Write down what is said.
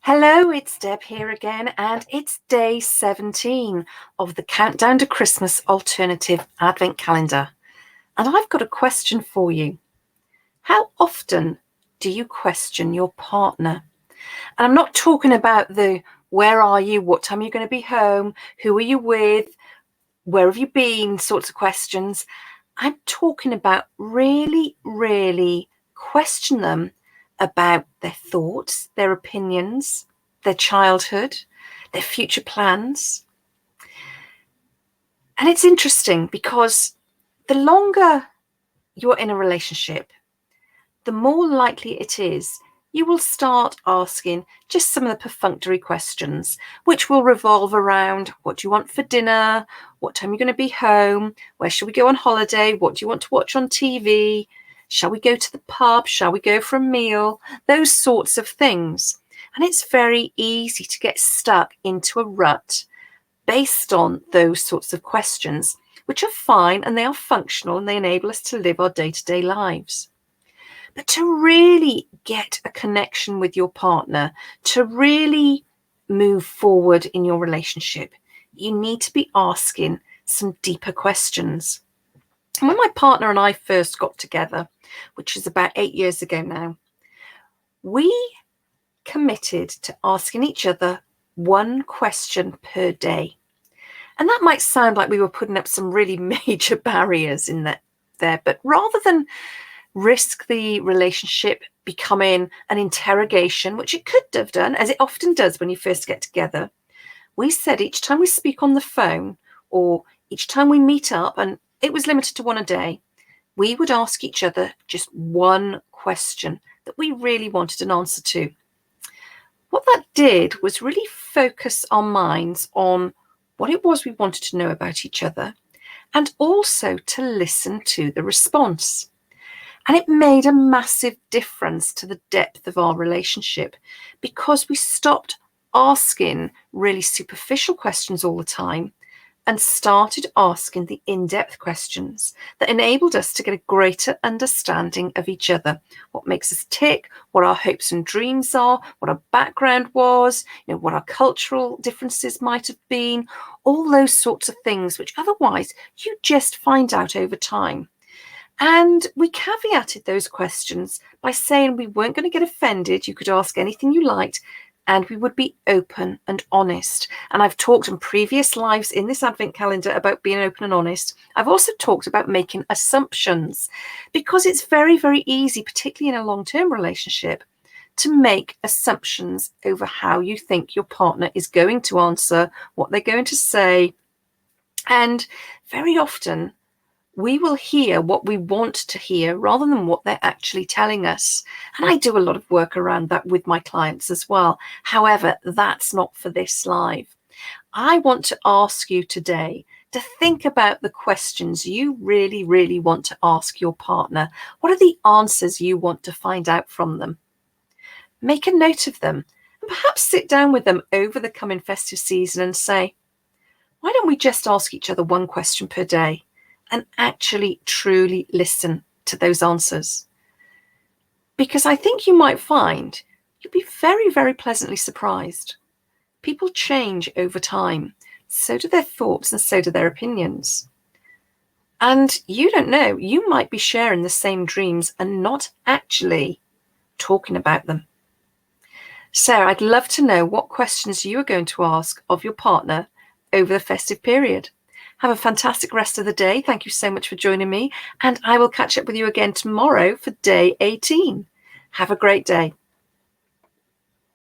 Hello, it's Deb here again, and it's day 17 of the Countdown to Christmas Alternative Advent Calendar. And I've got a question for you. How often do you question your partner? And I'm not talking about the where are you, what time are you going to be home, who are you with, where have you been sorts of questions. I'm talking about really question them about their thoughts, their opinions, their childhood, their future plans. And it's interesting because the longer you're in a relationship, the more likely it is you will start asking just some of the perfunctory questions, which will revolve around what do you want for dinner, what time are you going to be home, where shall we go on holiday, what do you want to watch on TV, shall we go to the pub, shall we go for a meal, those sorts of things. And it's very easy to get stuck into a rut based on those sorts of questions, which are fine and they are functional and they enable us to live our day-to-day lives. But to really get a connection with your partner, to really move forward in your relationship, you need to be asking some deeper questions. And when my partner and I first got together, which is about 8 years ago now, we committed to asking each other one question per day. And that might sound like we were putting up some really major barriers in there, but rather than risk the relationship becoming an interrogation, which it could have done, as it often does when you first get together, we said each time we speak on the phone or each time we meet up, and it was limited to one a day, we would ask each other just one question that we really wanted an answer to. What that did was really focus our minds on what it was we wanted to know about each other and also to listen to the response. And it made a massive difference to the depth of our relationship because we stopped asking really superficial questions all the time and started asking the in-depth questions that enabled us to get a greater understanding of each other, what makes us tick, what our hopes and dreams are, what our background was, what our cultural differences might have been, all those sorts of things which otherwise you just find out over time. And we caveated those questions by saying we weren't going to get offended. You could ask anything you liked, and we would be open and honest. And I've talked in previous lives in this Advent calendar about being open and honest. I've also talked about making assumptions because it's very easy, particularly in a long-term relationship, to make assumptions over how you think your partner is going to answer, what they're going to say. And very often, we will hear what we want to hear rather than what they're actually telling us. And I do a lot of work around that with my clients as well. However, that's not for this live. I want to ask you today to think about the questions you really want to ask your partner. What are the answers you want to find out from them? Make a note of them and perhaps sit down with them over the coming festive season and say, why don't we just ask each other one question per day? And actually truly listen to those answers. Because I think you might find you'll be very pleasantly surprised. People change over time. So do their thoughts and so do their opinions. And you don't know, you might be sharing the same dreams and not actually talking about them. So I'd love to know what questions you are going to ask of your partner over the festive period. Have a fantastic rest of the day. Thank you so much for joining me. And I will catch up with you again tomorrow for day 18. Have a great day.